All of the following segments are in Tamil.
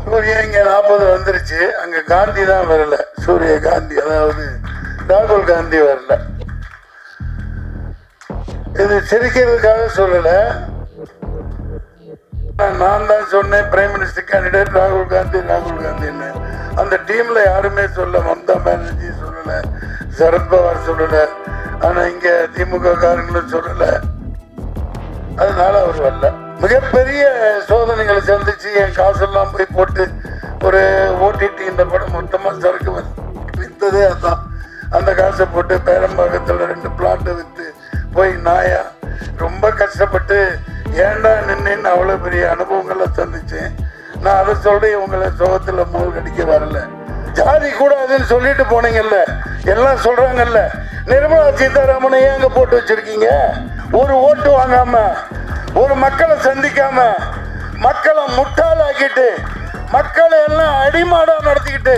சூரிய இங்கே 40 வந்துருச்சு, அங்கே காந்தி தான் வரல. சூரிய காந்தி, அதாவது ராகுல் காந்தி வரல. இது சிரிக்கிறதுக்காக சொல்லல, நான் தான் சொன்னேன் பிரைம் மினிஸ்டர் கேண்டிடேட் ராகுல் காந்தி ராகுல் காந்தின்னு. அந்த டீம்ல யாருமே சொல்ல, மம்தா பானர்ஜி சொல்லல, சரத்பவார் சொல்லல, ஆனா இங்க திமுக காரங்களும் சொல்லல. அதனால அவர் வரல. மிகப்பெரிய சோதனைகளை சந்திச்சு என் காசெல்லாம் போய் போட்டு ஒரு ஓடிடி இந்த படம் மொத்தமா சரக்கு வித்ததே அதான். அந்த காசை போட்டு பேரம்பாக்கத்தில் 2 பிளாட் வித்து போய் நாயா ரொம்ப கஷ்டப்பட்டு ஏண்டா நின்னு அவ்வளவு பெரிய அனுபவங்களை சந்திச்சேன். நான் அதை சொல்றேன், உங்களை சோகத்துல மூழ்கடிக்க வரல. ஜாதி கூடாதுன்னு சொல்லிட்டு போனீங்கல்ல, எல்லாம் சொல்றாங்கல்ல. நிர்மலா சீதாராமனை ஏங்க போட்டு வச்சிருக்கீங்க? ஒரு ஓட்டு வாங்காம, ஒரு மக்களை சந்திக்காம, மக்களை முட்டாளாக்கிட்டு, மக்களை எல்லாம் அடிமாடா நடத்திக்கிட்டு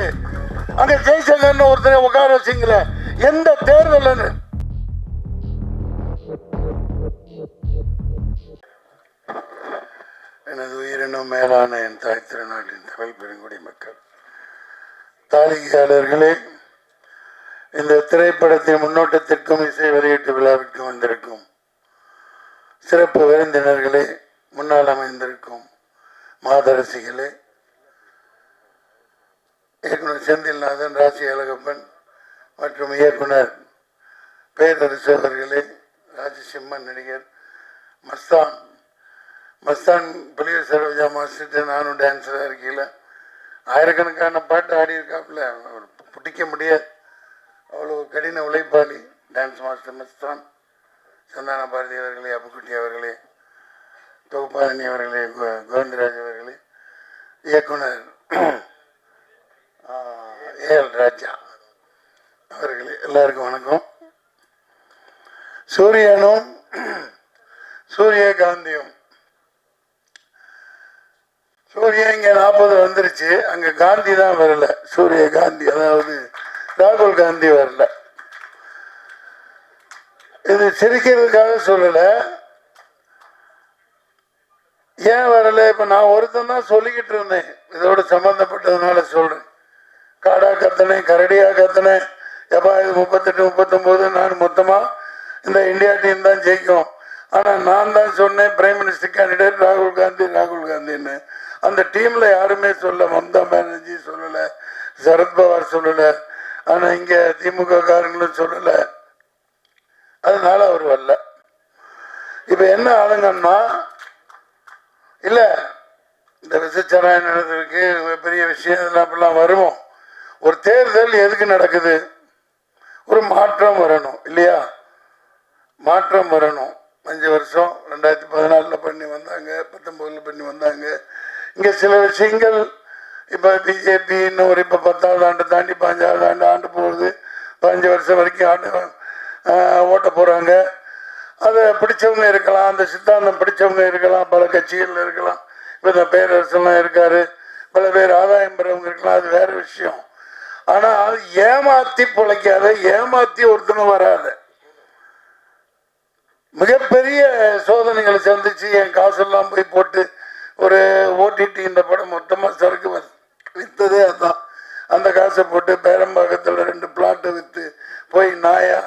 அங்க ஜெய்சங்கர் ஒருத்தரை உட்கார வச்சிங்கள எந்த தேர்தல்? எனது உயிரினும் மேலான என் தாய் திருநாட்டின் தமிழ் பெருங்குடி மக்கள், தாளிகையாளர்களே, இந்த திரைப்படத்தின் முன்னோட்டத்திற்கும் இசை வெளியீட்டு விழாவிற்கு வந்திருக்கும் சிறப்பு விருந்தினர்களே, முன்னால் அமைந்திருக்கும் மாதரசிகளே, இயக்குனர் செந்தில்நாதன், ராசி அழகப்பன் மற்றும் இயக்குனர் பேரரசு அவர்களே, ராஜசிம்மன் நடிகர் மஸ்தான், புலிய சரோஜா மாஸ்டர் நானும் டான்ஸராக இருக்கையில் ஆயிரக்கணக்கான பாட்டு ஆடி இருக்காப்புல, பிடிக்க முடியாது. அவ்வளோ கடின உழைப்பாளி டான்ஸ் மாஸ்டர் மஸ்தான். சந்தான பாரதி அவர்களே, அப்புக்குட்டி அவர்களே, தொகுப்பாரணி அவர்களே, கோவிந்தராஜ் அவர்களே, இயக்குனர் ஏஎல் ராஜா அவர்களே, எல்லாருக்கும் வணக்கம். சூரியனும் சூரியகாந்தியும், சூரிய இங்கே 40 வந்துருச்சு, அங்கே காந்தி தான் வரல. சூரிய காந்தி, அதாவது ராகுல் காந்தி வரல. இது சிரிக்கிறதுக்காக சொல்லல, ஏன் வரல? இப்ப நான் ஒருத்தன் தான் சொல்லிக்கிட்டு இருந்தேன், இதோட சம்பந்தப்பட்டதுனால சொல்றேன். காடா கத்தனேன், கரடியா கத்தனேன், எப்பா இது 38 39 நான் மொத்தமா இந்த இந்தியா டீம் தான் ஜெயிக்கும். ஆனா நான் தான் சொன்னேன் பிரைம் மினிஸ்டர் கேண்டிடேட் ராகுல் காந்தி ராகுல் காந்தின்னு. அந்த டீம்ல யாருமே சொல்ல, மம்தா பானர்ஜி சொல்லல, சரத்பவார் சொல்லல, ஆனா இங்க திமுக காரங்களும் சொல்லல. அதனால அவர் வரல. இப்ப என்ன ஆளுங்கன்னா, இல்ல இந்த விசச்சாராயம் நடந்திருக்கு, பெரிய விஷயம், இதெல்லாம் வருவோம். ஒரு தேர்தல் எதுக்கு நடக்குது? ஒரு மாற்றம் வரணும் இல்லையா? மாற்றம் வரணும். 5 வருஷம் 2014 பண்ணி வந்தாங்க, 19 பண்ணி வந்தாங்க. இங்க சில விஷயங்கள் இப்ப பிஜேபி இன்னும் ஒரு இப்ப 10வது ஆண்டு தாண்டி 15வது ஆண்டு போகுது. 15 வருஷம் வரைக்கும் ஆண்டு ஓட்ட போறாங்க. அதை பிடிச்சவங்க இருக்கலாம், அந்த சித்தாந்தம் பிடிச்சவங்க இருக்கலாம், பல கட்சிகள் இருக்கலாம். இப்ப இந்த பேரரசெல்லாம் இருக்காரு, பல பேர் ஆதாயம் பெறவங்க இருக்கலாம், அது வேற விஷயம். ஆனா ஏமாத்தி பிழைக்காத, ஏமாத்தி ஒருத்தனும் வராத. மிகப்பெரிய சோதனைகளை சந்திச்சு என் காசெல்லாம் போய் போட்டு ஒரு ஓடிடி இந்த படம் மொத்தமா சரக்கு வித்ததே அதான். அந்த காசை போட்டு பேரம்பாக்கத்தில் 2 பிளாட் வித்து போய் நாயா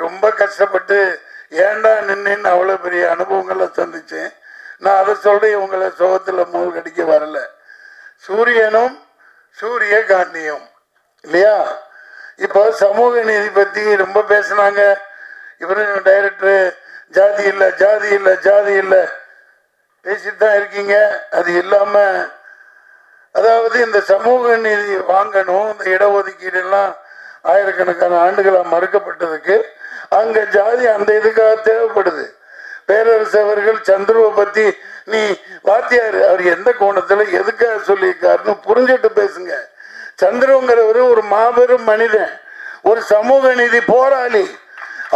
ரொம்ப கஷ்டப்பட்டு ஏண்டா நின்னு அவ்வளவு பெரிய அனுபவங்களை சந்திச்சேன். நான் அதை சொல்றேன், உங்களை சோகத்துல மூழ்கடிக்க வரல. சூரியனும் சூரிய காந்தியும் இல்லையா? இப்போ சமூக நீதி பத்தி ரொம்ப பேசினாங்க. இவரு டைரக்டர் ஜாதி இல்லை ஜாதி இல்லை ஜாதி இல்லை பேசிட்டு தான் இருக்கீங்க. அது இல்லாம, அதாவது இந்த சமூக நீதி வாங்கணும், இந்த இடஒதுக்கீடு எல்லாம் ஆயிரக்கணக்கான ஆண்டுகளா மறுக்கப்பட்டதுக்கு அங்க ஜாதி அந்த இதுக்காக தேவைப்படுது. பேரரசு அவர்கள் சந்துருவை பத்தி நீ வாத்தியார், அவர் எந்த கோணத்துல எதுக்காக சொல்லியிருக்காருன்னு புரிஞ்சுட்டு பேசுங்க. சந்துருங்கிறவர் ஒரு மாபெரும் மனிதன், ஒரு சமூக நீதி போராளி.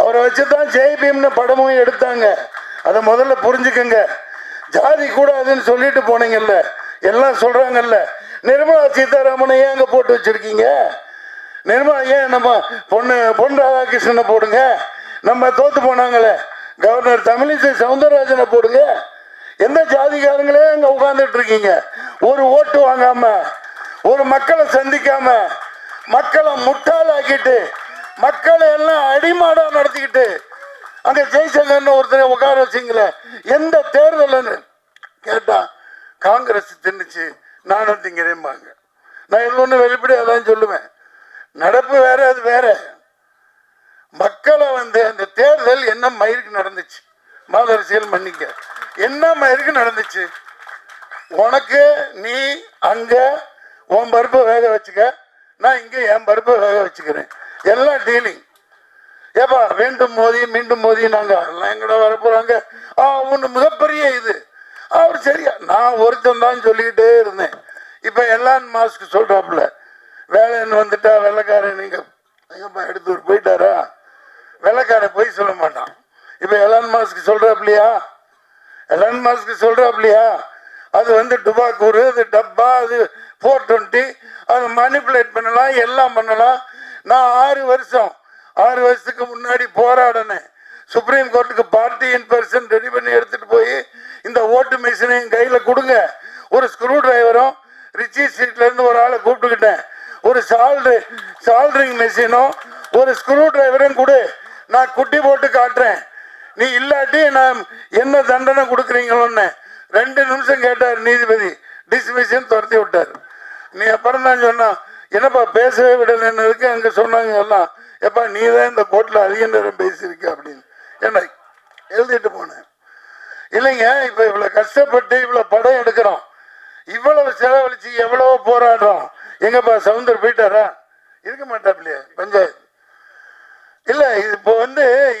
அவரை வச்சுதான் ஜெய் பீம்னு படமும் எடுத்தாங்க. அதை முதல்ல புரிஞ்சுக்கங்க. ஜாதி கூடாதுன்னு சொல்லிட்டு போனீங்கல்ல, எல்லாம் சொல்றாங்கல்ல. நிர்மலா சீதாராமனை ஏன் அங்க போட்டு வச்சிருக்கீங்க? நிர்மலா ஏன் நம்ம பொன் ராதாகிருஷ்ணனை போடுங்க. நம்ம தோத்து போனாங்களே கவர்னர் தமிழிசை சவுந்தரராஜனை போடுங்க. எந்த ஜாதிகாரங்களே அங்க உட்கார்ந்துட்டு இருக்கீங்க. ஒரு ஓட்டு வாங்காம, ஒரு மக்களை சந்திக்காம, மக்களை முட்டாளாக்கிட்டு, மக்களை எல்லாம் அடிமாடா நடத்திக்கிட்டு அங்க ஜெய்சங்கர் ஒருத்தர் உட்கார வச்சிங்களே, எந்த தேர்தல் கேட்டா காங்கிரஸ் தின்னுச்சு, நானும் திங்கிறேன்பாங்க. நான் இது ஒண்ணு வெளிப்படையா தான் சொல்லுவேன். நடப்பு வேற, அது வேற. மக்களை அந்த தேர்தல் என்ன மயிருக்கு நடந்துச்சு, மாதரசியல் மன்னிக்க, என்ன மயிருக்கு நடந்துச்சு? உனக்கு நீ அங்க உன் பருப்பை வேக வச்சுக்க, நான் இங்க என் பருப்பை வேக வச்சுக்கிறேன். எல்லாம் டீலிங். ஏப்பா வேண்டும் மோதி மீண்டும் மோதி, நாங்க அதெல்லாம் எங்கட வரப்போறாங்க. ஒண்ணு மிகப்பெரிய இது. அவர் சரியா, நான் ஒருத்தன் தான் சொல்லிக்கிட்டே இருந்தேன். இப்ப எலான் மாஸ்க் சொல்றாப்புல, வேலைன்னு வந்துட்டா வெள்ளைக்காரன், நீங்க எங்கப்பா எடுத்து போயிட்டாரா? வெள்ளைக்காரன் போய் சொல்ல மாட்டான். இப்ப எலான் மாஸ்க் சொல்றாப்லையா, எலான் மாஸ்க் சொல்றாப்லையா, அது டுபாக்கூர், அது டப்பா, அது 420, அது மணிப்புலேட் பண்ணலாம், எல்லாம் பண்ணலாம். நான் 6 வருஷத்துக்கு முன்னாடி போராடினேன். சுப்ரீம் கோர்ட்டுக்கு பார்ட்டி இன் பர்சன் ரெடி பண்ணி எடுத்துட்டு போய் இந்த ஓட்டு மிஷினையும் கையில கொடுங்க, ஒரு ஸ்க்ரூ டிரைவரும் ரிச்சி ஸ்ட்ரீட்ல இருந்து ஒரு ஆளை கூப்பிட்டுக்கிட்டேன், ஒரு சால்டரிங் மிஷினும் ஒரு ஸ்க்ரூ டிரைவரும் கொடு, நான் குட்டி போட்டு காட்டுறேன், நீ இல்லாட்டி நான் என்ன தண்டனை கொடுக்குறீங்களோன்னு 2 நிமிஷம் கேட்டார் நீதிபதி, டிஸ்மிஷன் துரத்தி விட்டார். நீ அப்புறம் தான் சொன்னா, என்னப்பா பேசவே விடலன்னதுக்கு அங்க சொன்னாங்க எல்லாம், எப்பா நீ தான் இந்த கோர்ட்ல அதிக நேரம் பேசியிருக்க அப்படின்னு என்ன எழுதிட்டு போனேன். இல்லைங்க, இப்ப இவ்வளவு கஷ்டப்பட்டு இவ்வளவு படம் எடுக்கிறோம், இவ்வளவு செலவழிச்சு எவ்வளவு போராடுறோம். எங்கப்பா சவுந்தர் போயிட்டாரா? இருக்க மாட்டாப்லையே பஞ்சாயத்து இல்ல. இப்போ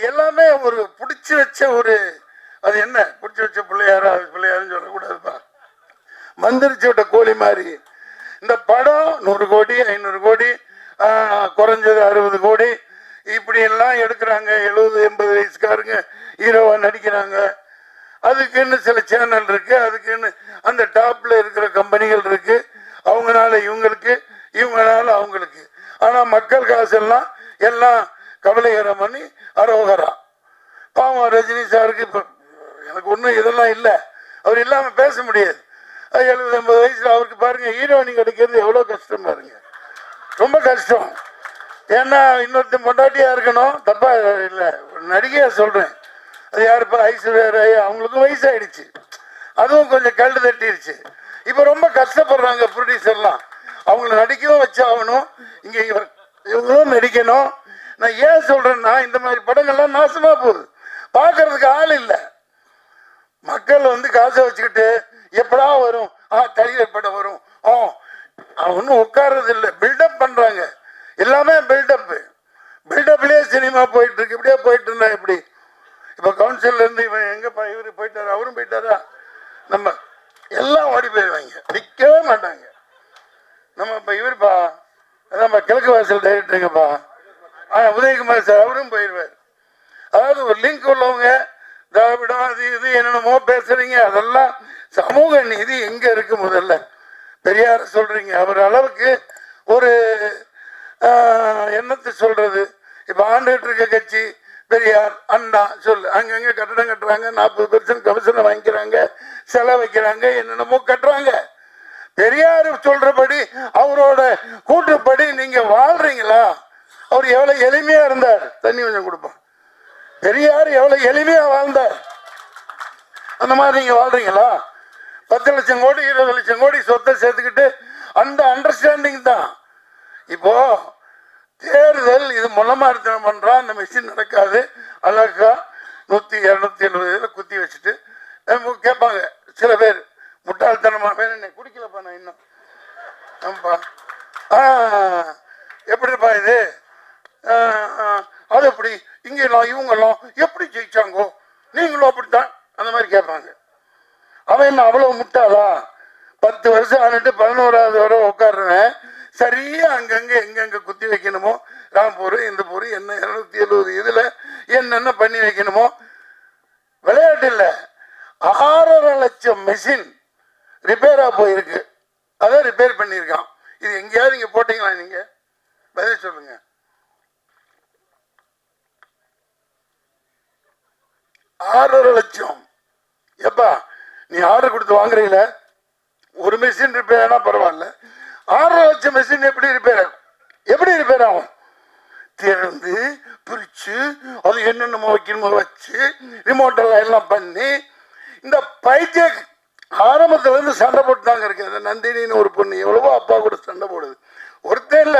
எல்லாமே ஒரு பிடிச்சி வச்ச ஒரு, அது என்ன பிடிச்சி வச்ச பிள்ளையாரா, பிள்ளையாருன்னு சொல்லக்கூடாதுப்பா, மந்திரிச்சு விட்ட கோழி மாதிரி. இந்த படம் 100 கோடி 500 கோடி, குறைஞ்சது 60 கோடி, இப்படி எல்லாம் எடுக்கிறாங்க. 70-80 வயசுக்காரங்க ஹீரோவா நடிக்கிறாங்க. அதுக்குன்னு சில சேனல் இருக்கு, அதுக்குன்னு அந்த டாப்ல இருக்கிற கம்பெனிகள் இருக்கு. அவங்கனால இவங்களுக்கு, இவங்கனால அவங்களுக்கு. ஆனா மக்கள் காசு எல்லாம் கவலைகரம் பண்ணி அரோகரா. பாவம் ரஜினி சாருக்கு இப்ப எனக்கு ஒன்றும் இதெல்லாம் இல்லை, அவர் இல்லாம பேச முடியாது. 70-80 வயசுல அவருக்கு பாருங்க ஹீரோயினி கிடைக்கிறது எவ்வளவு கஷ்டம் பாருங்க, ரொம்ப கஷ்டம். ஏன்னா இன்னொருத்தன் பொண்டாட்டியா இருக்கணும், தப்பா இல்லை, நடிகையா சொல்றேன். அது யாருப்பா, ஐஸ்வர்யா ராய், அவங்களுக்கும் வயசாயிடுச்சு, அதுவும் கொஞ்சம் கல்டு தட்டிடுச்சு. இப்ப ரொம்ப கஷ்டப்படுறாங்க ப்ரொடியூசர்லாம், அவங்கள நடிக்கவும் வச்சாகணும், இங்க இவங்களும் நடிக்கணும். நான் ஏன் சொல்றேன்னா, இந்த மாதிரி படங்கள்லாம் நாசமா போகுது, பாக்குறதுக்கு ஆள் இல்லை. மக்கள் காசை வச்சுக்கிட்டு எப்படா வரும், தலிகர் படம் வரும், ஒன்னும் உட்கார்றது இல்லை, பில்டப் பண்றாங்க. எல்லாமே பில்டப்லயே சினிமா போயிட்டு இருக்கு. இப்படியே போயிட்டு இருந்தா எப்படி? இப்ப கவுன்சில்ல இருந்து இவன் எங்கப்பா, இவரு போயிட்டாரு, அவரும் போயிட்டாரா, நம்ம எல்லாம் ஓடி போயிடுவாங்க, நிக்கவே மாட்டாங்க. நம்ம இப்ப இவருப்பா, அதான் கிழக்கு வாசல் டைரக்டருங்கப்பா, உதயகுமார் சார், அவரும் போயிடுவார். அதாவது ஒரு லிங்க் உள்ளவங்க, திராவிடம் அது இது என்னென்னமோ பேசுறீங்க, அதெல்லாம் சமூக நீதி எங்க இருக்கு? முதல்ல பெரியார் சொல்றீங்க, அவர் அளவுக்கு ஒரு என்னத்தை சொல்றது? இப்ப ஆண்டுகிட்டு இருக்க கட்சி பெரியார், அண்ணா சொல்லு, அங்கங்க கட்டடம் கட்டுறாங்க, 40% கமிஷனை வாங்கிக்கிறாங்க, செலவு வைக்கிறாங்க, என்னென்னமோ கட்டுறாங்க. பெரியார் சொல்றபடி, அவரோட கூற்றுப்படி நீங்க வாழ்றீங்களா? அவர் எவ்வளவு எளிமையா இருந்தார், தண்ணி கொஞ்சம் கொடுப்பான். பெரியார் எவ்வளவு எளிமையா வாழ்ந்தார், அந்த மாதிரி நீங்க வாழ்றீங்களா? 10 லட்சம் கோடி 20 லட்சம் கோடி சொத்தை சேர்த்துக்கிட்டு அந்த அண்டர்ஸ்டாண்டிங் தான். இப்போ தேர்தல் இது முளமாரித்தனம் பண்றா, அந்த மிஷின் நடக்காது, அழகா 100-270 குத்தி வச்சுட்டு கேட்பாங்க சில பேர், முட்டாள்தனமா வேணும் குடிக்கலப்பா நான் இன்னும் எப்படிப்பா இது, அது எப்படி இங்கெல்லாம் இவங்கெல்லாம் எப்படி ஜெயிச்சாங்கோ, நீங்களும் அப்படித்தான், அந்த மாதிரி கேட்பாங்க. அவன் என்ன அவ்வளவு முட்டாளா? 10 வருஷம் ஆனிட்டு 11வது வரை உட்காடுறேன், சரியா அங்கங்க எங்கெங்க குத்தி வைக்கணுமோ, ராம்பூர் இந்த பூர் என்ன 270 இதுல என்னென்ன பண்ணி வைக்கணுமோ. விளையாட்டு இல்ல, 6.5 லட்சம் மெஷின் ரிப்பேரா போயிருக்கு, அதை ரிப்பேர் பண்ணியிருக்கான். இது எங்கேயாவது இங்க போட்டீங்களா? நீங்க பதில் சொல்லுங்க. 6.5 லட்சம் எப்பா, நீ ஆர்டர் கொடுத்து வாங்குறீங்கள, ஒரு மிஷின் ரிப்பேர் ஆனா பரவாயில்ல, 6 லட்சம் மிஷின் எப்படி ரிப்பேர் ஆகும்? எப்படி ரிப்பேர் ஆகும்? திறந்து பிரிச்சு அது என்னென்னமோ வைக்கணுமோ வச்சு ரிமோட் எல்லாம் பண்ணி, இந்த பைத்திய ஆரம்பத்துல இருந்து சண்டை போட்டுதாங்க இருக்கு. அந்த நந்தினின்னு ஒரு பொண்ணு எவ்வளவோ அப்பா கூட சண்டை போடுது. ஒருத்தர் இல்ல,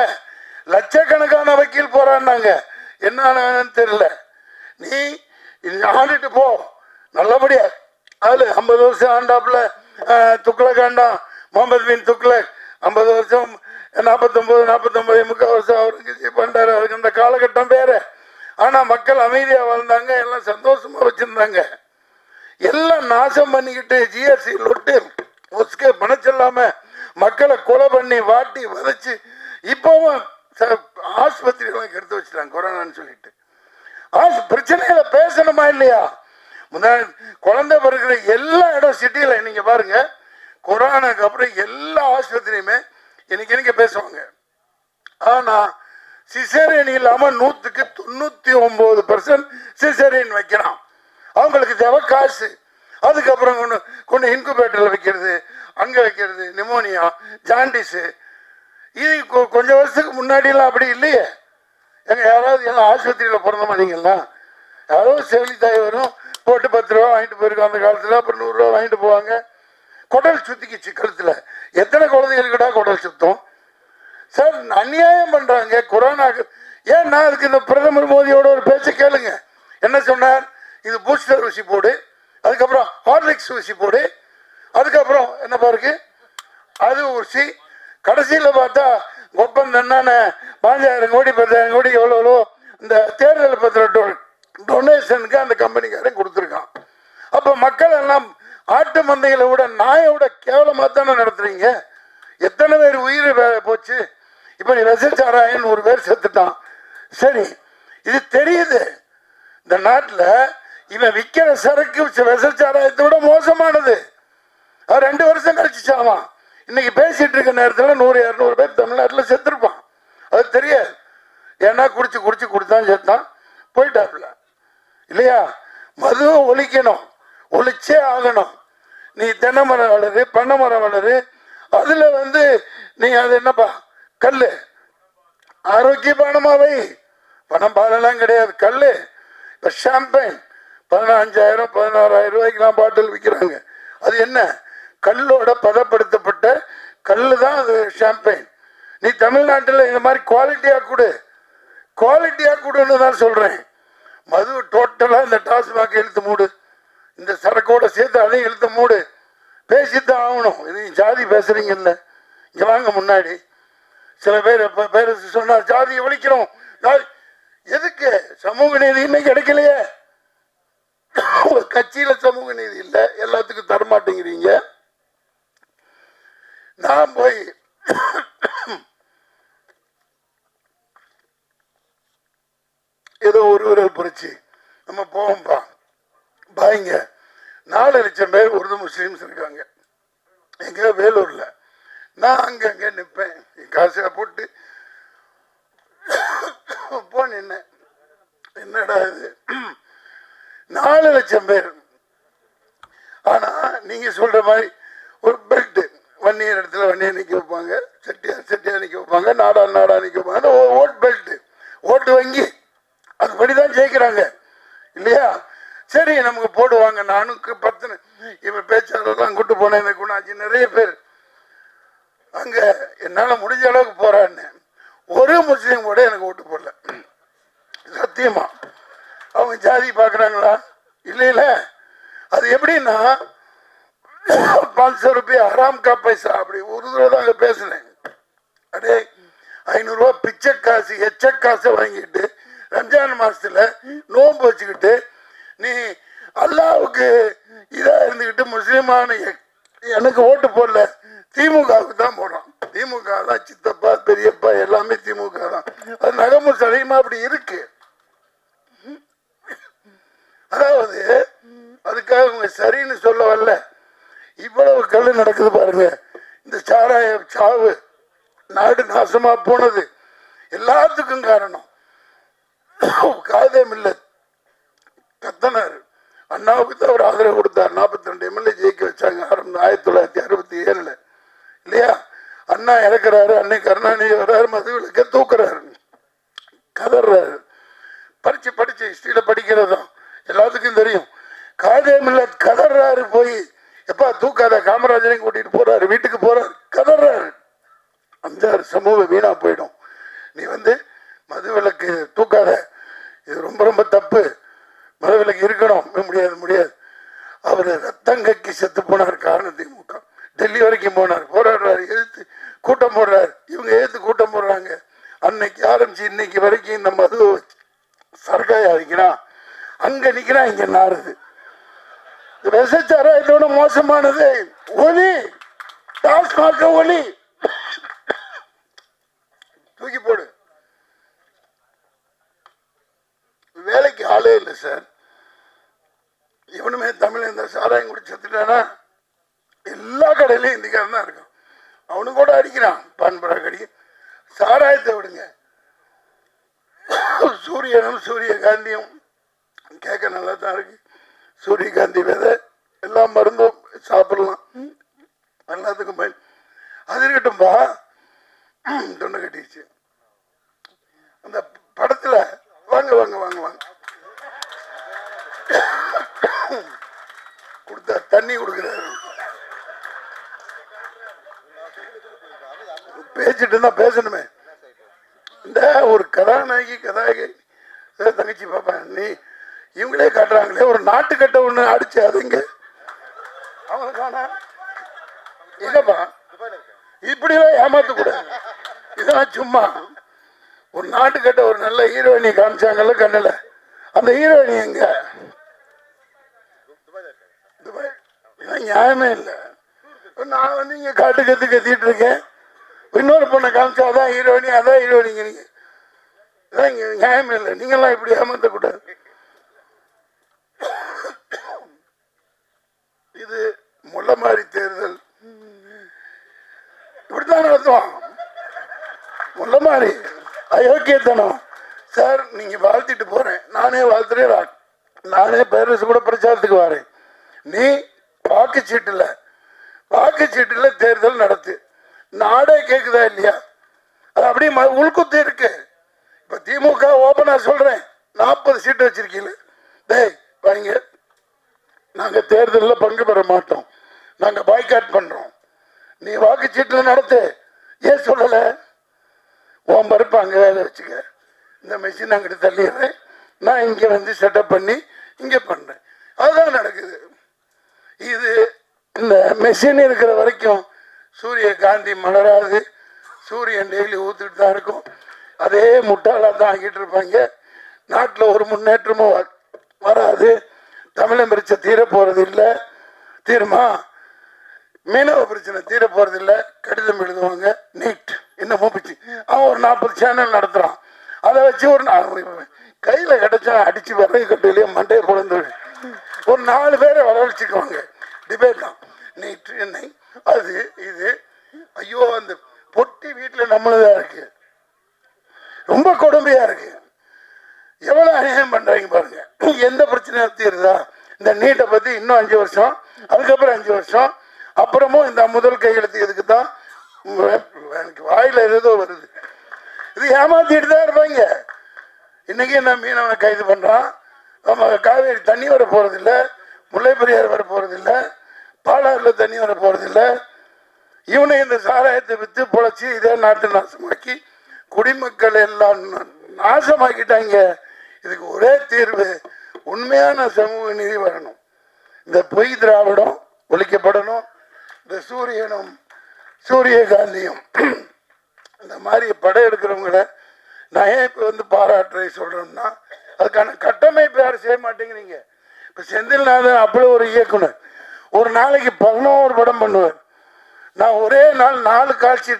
லட்சக்கணக்கான வக்கீல் போறான்னாங்க. என்ன தெரியல. நீ ஆடிட்டு போ நல்லபடியா. அதுல 50 வருஷம் ஆண்டாப்புல துக்ளக் ஆண்டான் முகமது பின் துக்ளக். 50 வருஷம் 49 முக்கால் வருஷம் அவருக்கு பண்றாரு. அவருக்கு அந்த காலகட்டம் பேரு. ஆனா மக்கள் அமைதியா வாழ்ந்தாங்க, எல்லாம் சந்தோஷமா வச்சிருந்தாங்க. எல்லாம் நாசம் பண்ணிக்கிட்டு ஜிஎஸ்டி லொட்டு ஒஸ்கே பணச்சொல்லாம மக்களை கொலை பண்ணி வாட்டி வதைச்சு இப்பவும் ஆஸ்பத்திரி எல்லாம் கெடுத்து வச்சுட்டாங்க கொரோனான்னு சொல்லிட்டு. பிரச்சனைகளை பேசணுமா இல்லையா? குழந்தை பிறகுற எல்லா இடம் சிட்டியில நீங்க பாருங்க, கொரோனாக்கு அப்புறம் எல்லா ஆஸ்பத்திரியுமே இன்னைக்கு பேசுவாங்க. ஆனா சிசேரியன் இல்லாம 100க்கு 99% சிசேரியன் வைக்கிறான். அவங்களுக்கு தேவை காசு. அதுக்கப்புறம் கொண்டு இன்குபேட்டர்ல வைக்கிறது, அங்க வைக்கிறது, நிமோனியா, ஜாண்டிஸ். இது கொஞ்சம் வருஷத்துக்கு முன்னாடி எல்லாம் அப்படி இல்லையே. எங்க யாராவது எல்லாம் ஆஸ்பத்திரியில பிறந்த மாதிரிங்களா? யாராவது செவிலித்தாய் வரும், போட்டு 10 ரூபா வாங்கிட்டு போயிருக்கோம் அந்த காலத்துல. அப்புறம் 100 ரூபா வாங்கிட்டு போவாங்க. குடல் சுத்திக்கிச்சு கழுத்துல. எத்தனை குழந்தைகளுக்குடா குடல் சுத்தம்? சார் அநியாயம் பண்றாங்க கொரோனாக்கு. ஏன் நான் அதுக்கு இந்த பிரதமர் மோடியோட ஒரு பேச்சை கேளுங்க. என்ன சொன்னார்? இது பூஸ்டர் ஊசி போடு, அதுக்கப்புறம் ஹார்லிக்ஸ் ஊசி போடு, அதுக்கப்புறம் என்ன பாருக்கு அது ஊசி. கடைசியில் பார்த்தா ஒப்பந்தம் என்னென்ன 5000 கோடி 10,000 கோடி எவ்வளோ இந்த தேர்தல் பத்திர டொனேஷனுக்கு அந்த கம்பெனிக்காரன் கொடுத்துருக்கான். அப்ப மக்கள் எல்லாம் ஆட்டு மந்தைகளை விட நாயோட கேவலமா தானே நடத்துறீங்க. எத்தனை பேர் உயிர் போச்சு. இப்ப நீ விசச்சாராயன் ஒரு பேர் செத்துட்டான். சரி, இது தெரியுது. இந்த நாட்டில் இவன் விற்கிற சரக்கு விசச்சாராயத்தை விட மோசமானது. 2 வருஷம் கழிச்சுச்சாவான். இன்னைக்கு பேசிட்டு இருக்க நேரத்தில் 100-200 பேர் தமிழ்நாட்டில் செத்துருப்பான். அது தெரியாது. ஏன்னா குடிச்சு குடிச்சு குடித்தான் செத்தான், போயிட்டாப்புல இல்லையா? மது ஒழிக்கணும், ஒழிச்சே ஆகணும். நீ தென்னை மரம் வளரு, பண்ணை மரம் வளரு. அதுல நீ அது என்னப்பா கல்லு ஆரோக்கியமானமாவை பணம் பாலெல்லாம் கிடையாது, கல்லு. இப்ப ஷாம்பைன் 15,000 16,000 ரூபாய்க்குலாம் பாட்டில் விற்கிறாங்க. அது என்ன? கல்லோட பதப்படுத்தப்பட்ட கல்லு தான் அது ஷாம்பைன். நீ தமிழ்நாட்டில் இந்த மாதிரி குவாலிட்டியா கொடுன்னு தான் சொல்றேன். மது டோட்டலா இந்த டாஸ்மாக் இழுத்து மூடு, இந்த சரக்கோட சேர்த்து அதையும் இழுத்து மூடு. பேசித்தான் ஆகணும். இது ஜாதி பேசுறீங்கல்ல, இங்க வாங்க முன்னாடி. சில பேர் சொன்னா ஜாதியை ஒழிக்கிறோம். எதுக்கு? சமூக நீதி இன்னைக்கு கிடைக்கலையே. கட்சியில சமூக நீதி இல்லை, எல்லாத்துக்கும் தரமாட்டேங்கிறீங்க. நான் போய் ஏதோ ஒரு விரல் புரட்சி நம்ம போவோம்பா பாய்ங்க. 4 லட்சம் பேர் உருது முஸ்லீம்ஸ் இருக்காங்க எங்க வேலூர்ல. நான் அங்கங்க நிற்பேன், என் காசை போட்டு நின்ன. என்னடா இது 4 லட்சம் பேர். ஆனா நீங்க சொல்ற மாதிரி ஒரு பெல்ட் வன்னியர் இடத்துல வன்னியர் நிக்க வைப்பாங்க, செட்டியார் நிக்க வைப்பாங்க, நாடா நிக்க வைப்பாங்க. ஓட் பெல்ட், ஓட்டு வங்கி அதுபடிதான் ஜெயிக்கிறாங்க இல்லையா? சரி, நமக்கு போடுவாங்க. நானும் 10 இவன் பேச்சாளர்லாம் கூட்டு போனேன். இந்த குணாச்சி நிறைய பேர் அங்க என்னால முடிஞ்ச அளவுக்கு போறான்னு. ஒரு முஸ்லீம் கூட எனக்கு ஓட்டு போடல. சத்தியமா. அவங்க ஜாதி பாக்குறாங்களா? இல்ல. அது எப்படின்னா 500 ரூபாய் ஹராம் கா பைசா அப்படி ஒரு தடவை தான் அங்க பேசினேன். அடே 500 ரூபாய் பிச்சை காசு எச்ச காசை வாங்கிட்டு ரம்ஜான் மாசத்துல நோன்பு வச்சுக்கிட்டு நீ அல்லாவுக்கு இதா இருந்துகிட்டு முஸ்லீமான எனக்கு ஓட்டு போடல, திமுகவுக்கு தான் போடுறான். திமுக தான் சித்தப்பா பெரியப்பா எல்லாமே திமுக தான். அது நகமும் சடையுமா அப்படி இருக்கு. அதாவது அதுக்காக உங்க சரின்னு சொல்ல வரல. இவ்வளவு கல்லு நடக்குது பாருங்க. இந்த சாராய சாவு, நாடு நாசமா போனது எல்லாத்துக்கும் காரணம் காதே மில்லத் கத்தனார் அண்ணாவுக்கு தான் அவர் ஆதரவு கொடுத்தார். 42 எம்எல்ஏ ஜெயிக்க வச்சாங்க 1967 இல்லையா? அண்ணா இறக்குறாரு, அன்னை கருணாநிதி வர்றாரு, மதுவிலக்க தூக்குறாரு, கதறாரு. படிச்சு ஹிஸ்டரியில படிக்கிறதும் எல்லாத்துக்கும் தெரியும். காதேமில்ல கதறாரு, போய் எப்பா தூக்காத, காமராஜரையும் கூட்டிட்டு போறாரு, வீட்டுக்கு போறாரு, கதறாரு. அந்த சமூக வீணா போயிடும். நீ மதுவிலக்கு தூக்காத, இது ரொம்ப ரொம்ப தப்பு, மதுவிலக்கு இருக்கணும். முடியாது. அவர் ரத்தங்கக்கி செத்து போனார் காரணம் திமுக. டெல்லி வரைக்கும் போனார், போராடுறாரு, எதிர்த்து கூட்டம் போடுறாரு, இவங்க எதிர்த்து கூட்டம் போடுறாங்க. அன்னைக்கு ஆரம்பிச்சு இன்னைக்கு வரைக்கும் இந்த மது சர்க்காயா வைக்கிறான், அங்க நிக்கிறான், இங்க நாருது. விசச்சாராயத்தோட மோசமானது ஒலி, டாஸ்மாக ஒலி, தூக்கி போடு. வேலைக்கு ஆளே இல்லை சார். இவனுமே தமிழ் இந்த சாராயம் குடி செத்துட்டானா எல்லா கடையிலையும் இந்திக்காரன் தான் இருக்கும். அவனு கூட அடிக்கிறான், பான்பரா கடி. சாராயத்தை விடுங்க, சூரியனும் சூரியகாந்தியும் கேட்க நல்லா தான் இருக்கு. சூரியகாந்தி விதை எல்லா மருந்தும் சாப்பிடலாம், எல்லாத்துக்கும் பயன். அது இருக்கட்டும்பா, தொண்டை கட்டிச்சு. அந்த படத்துல வாங்க வாங்க வாங்க வாங்க கொடுத்தா தண்ணி கொடுக்குறாரு. பேசிட்டு இருந்தா பேசணுமே. இந்த ஒரு கதாநாயகி தங்கச்சி பாப்பா, நீ இவங்களே காட்டுறாங்களே ஒரு நாட்டுக்கட்டை ஒண்ணு அடிச்சு, அதுங்க அவங்களுக்கான இல்லப்பா, இப்படிலாம் ஏமாத்த கூடாது. இதெல்லாம் சும்மா ஒரு நாட்டுக்கட்ட ஒரு நல்ல ஹீரோயினி காமிச்சாங்கல்ல கண்ணுல, அந்த ஹீரோயினி எங்க? நியாயமே இல்லை. நான் இங்க காட்டு கத்திட்டு இருக்கேன், இன்னொரு பொண்ணை காமிச்சா அதான் ஹீரோயினி, அதான் ஹீரோயினிங்க. நீங்க நியாயமே இல்லை. நீங்கெல்லாம் இப்படி ஏமாத்த கூடாது. இது முள்ளமாரி தேர்தல் இப்படித்தான் நடத்துவான். முள்ளமாரி அயோக்கியத்தனம் சார். நீங்க வாழ்த்திட்டு போறேன், நானே வாழ்த்துறேன், நானே பேரரசு கூட பிரச்சாரத்துக்கு வரேன். நீ வாக்குச்சீட்டுல தேர்தல் நடத்து. நாடே கேக்குதா இல்லையா? அது அப்படியே உள்குத்து இருக்கு. இப்ப திமுக ஓபனா சொல்றேன், 40 சீட்டு வச்சிருக்கீங்க. டேய் வாங்க, நாங்க தேர்தலில் பங்கு பெற மாட்டோம், நாங்க பாய்காட் பண்றோம். நீ வாக்குச்சீட்டுல நடத்து. ஏன் சொல்லல? உன் பருப்பு அங்க வேலை வச்சுக்க, இந்த மெஷின் அங்கிட்டு தள்ளிடுறேன், நான் இங்க செட்டப் பண்ணி இங்க பண்றேன். அதுதான் நடக்குது. இது இந்த மெஷின் இருக்கிற வரைக்கும் சூரியகாந்தி மலராது. சூரியன் டெய்லி ஊத்துட்டு தான் இருக்கும். அதே முட்டாளா தான் ஆகிட்டு இருப்பாங்க. நாட்டில் ஒரு முன்னேற்றமும் வராது. தமிழன் பிரச்சனை தீர போறது இல்லை. தீருமா? மீனவ பிரச்சனை தீர போறது இல்லை. கடிதம் எழுதுவாங்க, நீட் இன்னமும் பிச்சு. அவன் ஒரு 40 சேனல் நடத்துறான். அதை வச்சு ஒரு கையில கிடைச்சா அடிச்சு விறகு கட்டிலேயே மண்டையை பொழுந்து ஒரு 4 பேரை வரவழைச்சுக்குவாங்க. டிபேட் தான். நீட் என்னை அது இது. ஐயோ, அந்த பொட்டி வீட்டில் நம்மளதான் இருக்கு. ரொம்ப கொடுமையா இருக்கு. எவ்வளவு அநியாயம் பண்றாங்க பாருங்க. எந்த பிரச்சனையும் தீருதா? இந்த நீட்டை பத்தி இன்னும் 5 வருஷம், அதுக்கப்புறம் 5 வருஷம், அப்புறமும் இந்த முதல் கையெழுத்து இதுக்கு தான். எனக்கு வாயில ஏதோ வருது. இது ஏமாத்திட்டு தான் இருப்பாங்க. இன்னைக்கு என்ன மீனவனை கைது பண்றான். காவேரி தண்ணி வர போறதில்ல, முல்லை பெரியார் வர போறதில்ல, பாலாறுல தண்ணி வர போறதில்ல. இவனை இந்த சாராயத்தை வித்து பொழைச்சி இதே நாட்டு நாசமாக்கி குடிமக்கள் எல்லாம் நாசமாக்கிட்டாங்க. இதுக்கு ஒரே தீர்வு, உண்மையான சமூக நீதி வரணும். இந்த பொய் திராவிடம் ஒழிக்கப்படணும். இந்த சூரியனும் சூரியகாந்தியும் இந்த மாதிரி படம் எடுக்கிறவங்கள நான் ஏன் இப்போ பாராட்டுரை சொல்றேன்னா, அதுக்கான கட்டமைப்பு யாரும் செய்ய மாட்டேங்கிறீங்க. இப்போ செந்தில்நாதன் அப்படி ஒரு இயக்குனர் ஒரு நாளைக்கு 11 படம் பண்ணுவார். நான் ஒரே நாள் 4 காட்சி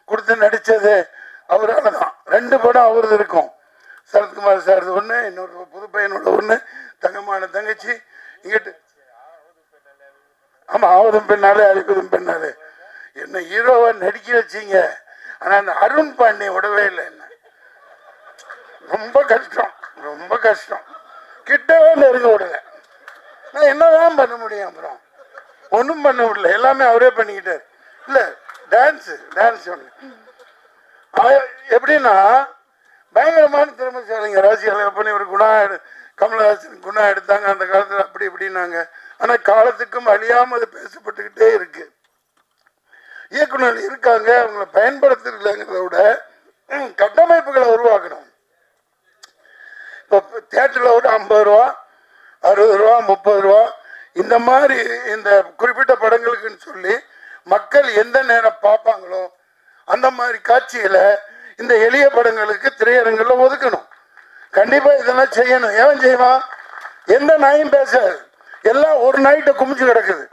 கொடுத்து நடித்தது அவரால் தான். 2 படம் அவரது இருக்கும். சரத்குமார் சார் ஒன்று, இன்னொரு புது பையனோட ஒன்று, தங்கமான தங்கச்சி. இங்கிட்டு ஆமா, ஆவதும் பெண்ணாலே அழிப்பதும் பெண்ணாலே. என்ன ஹீரோவை நடிக்க வச்சீங்க, ஆனா அந்த அருண் பாண்டிய விடவே இல்லை. என்ன ரொம்ப கஷ்டம், ரொம்ப கஷ்டம். கிட்டவே நெருங்க விடல. நான் என்னதான் பண்ண முடியும்? அப்புறம் ஒன்றும் பண்ண முடியல, எல்லாமே அவரே பண்ணிக்கிட்டார். இல்லை டான்ஸ் ஒன்று எப்படின்னா பயங்கரமான திறமைசாலிங்க. ராசியால பண்ணி ஒரு கமலஹாசன் குணா எடுத்தாங்க அந்த காலத்தில், அப்படி இப்படின்னாங்க. ஆனால் காலத்துக்கும் அழியாமல் அது பேசப்பட்டுக்கிட்டே இருக்கு. இயக்குநர்கள் இருக்காங்க, அவங்களை பயன்படுத்துறதுங்கிறத விட கட்டமைப்புகளை உருவாக்கணும். இப்போ தியேட்டரில் ஒரு 50 ரூபா 60 ரூபா 30 ரூபா இந்த மாதிரி இந்த குறிப்பிட்ட படங்களுக்குன்னு சொல்லி மக்கள் எந்த நேரம் பார்ப்பாங்களோ அந்த மாதிரி காட்சிகளை இந்த எளிய படங்களுக்கு திரையரங்கில் ஒதுக்கணும். கண்டிப்பா இதெல்லாம் செய்யணும். ஏன் செய்வான்? எந்த நாயும் பேசாது, எல்லாம் ஒரு நாய்கிட்ட குமிச்சு கிடக்குது.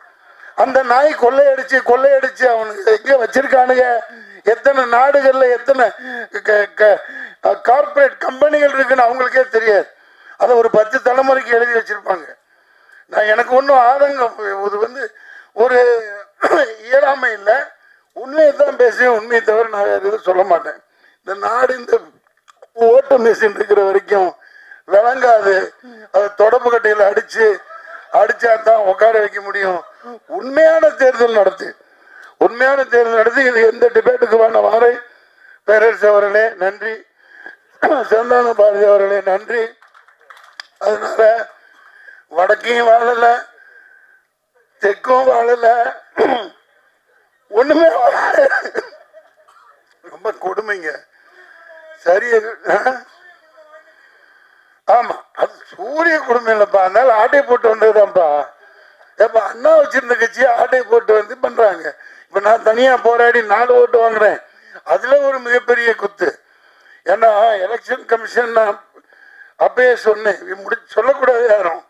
அந்த நாய் கொள்ளையடிச்சு அவனுக்கு எங்க வச்சிருக்கானுங்க, எத்தனை நாடுகள்ல எத்தனை கார்பரேட் கம்பெனிகள் இருக்குன்னு அவங்களுக்கே தெரியாது. அதை ஒரு 10 தலைமுறைக்கு எழுதி வச்சிருப்பாங்க. நான் எனக்கு ஒன்றும் ஆதங்கம், இது ஒரு இயலாமை இல்லை, உண்மையை தான் பேசுவேன். உண்மையை தவிர நான் வேறு எதுவும் சொல்ல மாட்டேன். இந்த நாடு இந்த ஓட்டு மிஷின் இருக்கிற வரைக்கும் விளங்காது. அதை தொடப்பு கட்டையில் அடிச்சா தான் உட்கார வைக்க முடியும். உண்மையான தேர்தல் நடத்தி இது எந்த டிபேட்டுக்கு வேண வாரை. பேரரசு அவர்களே நன்றி, சந்தான பாரதி அவர்களே நன்றி. அதனால வடக்கையும் வாழல, தெற்கும் வாழல, ஒண்ணுமே ரொம்ப கொடுமைங்க. சரி, ஆமா, அது சூரிய கொடுமை இல்லப்பா. அதனால ஆட்டை போட்டு வந்ததுதான்ப்பா. எப்ப அண்ணா வச்சிருந்த கட்சியை ஆட்டை போட்டு வந்து பண்றாங்க. இப்ப நான் தனியா போராடி 4 ஓட்டு வாங்குறேன், அதுல ஒரு மிகப்பெரிய குத்து. ஏன்னா எலெக்ஷன் கமிஷன் நான் அப்பயே சொன்னேன், சொல்லக்கூடாது யாரும்.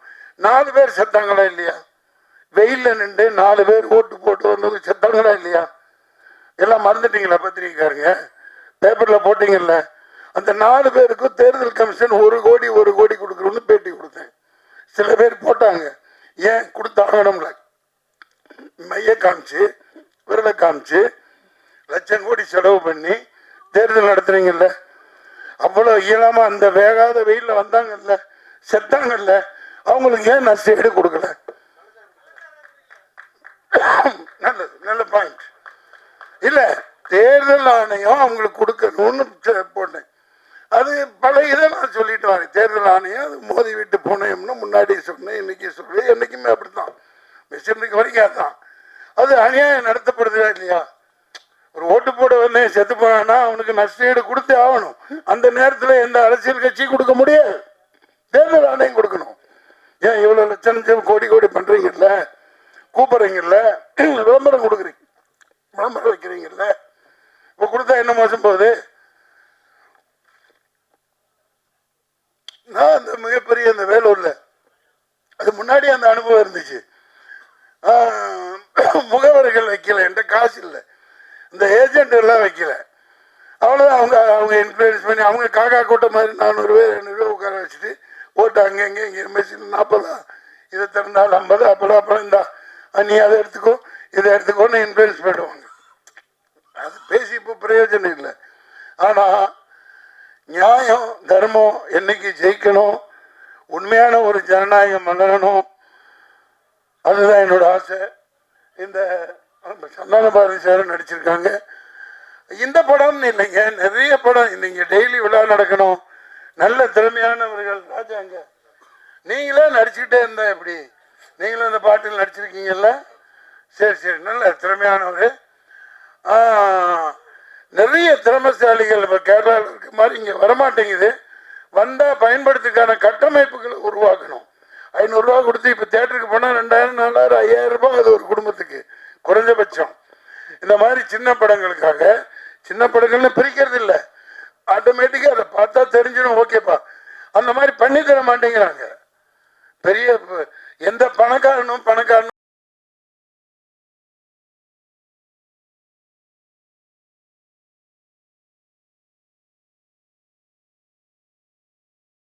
4 பேர் செத்தாங்களா இல்லையா? வெயில்ல நின்று 4 பேர் ஓட்டு போட்டு வந்தவங்க செத்தாங்களா இல்லையா? எல்லாம் மறந்துட்டீங்களா? பத்திரிக்கைக்காரங்க பேப்பர்ல போட்டீங்கல்ல. அந்த 4 பேருக்கும் தேர்தல் கமிஷன் 1 கோடி கொடுக்கணும்னு பேட்டி கொடுத்தேன். சில பேர் போட்டாங்க, ஏன் கொடுத்தாங்கணும்ல, மைய காமிச்சு விரலை காமிச்சு லட்சம் கோடி செலவு பண்ணி தேர்தல் நடத்துறீங்கல்ல. அவ்வளவு இயலாம அந்த வேகாத வெயில்ல வந்தாங்கல்ல, செத்தாங்கல்ல, அவங்களுக்கு ஏன் நஷ்டஈடு கொடுக்கல? நல்ல பாயிண்ட் இல்ல. தேர்தல் ஆணையம் அவங்களுக்கு கொடுக்கணும்னு போட்டேன். அது பல இதை நான் சொல்லிட்டு வரேன். தேர்தல் ஆணையம் அது மோதி விட்டு போனேன்னு முன்னாடி சொன்னேன், இன்னைக்கு சொல்றேன். என்னைக்குமே அப்படித்தான், மிஷினுக்கு வரைக்கும் அதுதான். அது அநியாயம் நடத்தப்படுதா இல்லையா? ஒரு ஓட்டு போட வந்து செத்து போனான்னா அவனுக்கு நஷ்டஈடு கொடுத்தே ஆகணும். அந்த நேரத்தில் எந்த அரசியல் கட்சி கொடுக்க முடியாது, தேர்தல் ஆணையம் கொடுக்கணும். ஏன் இவ்வளவு லட்சம் கோடி பண்றீங்கல்ல, கூப்பிடுறீங்கல்ல, விளம்பரம் கொடுக்குறீங்க, விளம்பரம் வைக்கிறீங்கல்ல, இப்ப கொடுத்தா என்ன மோசம் போகுது? நான் அந்த மிகப்பெரிய அந்த வேலூர்ல அது முன்னாடி அந்த அனுபவம் இருந்துச்சு. முகவர்கள் வைக்கல, என்கிட்ட காசு இல்லை, இந்த ஏஜென்ட் எல்லாம் வைக்கல. அவ்வளோதான். அவங்க இன்ஃப்ளூயன்ஸ் பண்ணி அவங்க காக்கா கூட்டம் மாதிரி 400 பேர் 200 பேர் உட்கார வச்சுட்டு ஓட்டு அங்கே இங்கே மெஷின் 40 இதை திறந்தால் 50 அப்பெல்லாம் இந்தா நீ அதை எடுத்துக்கோ இதை எடுத்துக்கோன்னு இன்ஃப்ளூயன்ஸ் பண்ணுவாங்க. அது பேசி இப்போ பிரயோஜனம் இல்லை. ஆனால் நியாயம் தர்மம் என்னைக்கு ஜெயிக்கணும், உண்மையான ஒரு ஜனநாயகம் மலரணும், அதுதான் என்னோட ஆசை. இந்த சந்தான பாரதி சார் நடிச்சிருக்காங்க. இந்த படம்னு இல்லைங்க, நிறைய படம் இன்னைக்கு டெய்லி விழா நடக்கணும். நல்ல திறமையானவர்கள் ராஜாங்க, நீங்களே நடிச்சுக்கிட்டே இருந்தா எப்படி? நீங்களும் இந்த பாட்டில் நடிச்சிருக்கீங்கல்ல, சரி நல்ல திறமையானவர். நிறைய திறமைசாலிகள் இப்போ கேரளாவில் இருக்க மாதிரி இங்கே வரமாட்டேங்குது. வந்தால் பயன்படுத்துக்கான கட்டமைப்புகளை உருவாக்கணும். 500 ரூபா கொடுத்து இப்போ தேட்டருக்கு போனால் 2000 4000 5000 ரூபாய் அது ஒரு குடும்பத்துக்கு குறைஞ்சபட்சம். இந்த மாதிரி சின்ன படங்களுக்காக, சின்ன படங்கள்னு பிரிக்கிறது இல்லை, ஆட்டோமேட்டிக்காக அதை பார்த்தா தெரிஞ்சிடும், ஓகேப்பா, அந்த மாதிரி பண்ணி தர மாட்டேங்கிறாங்க.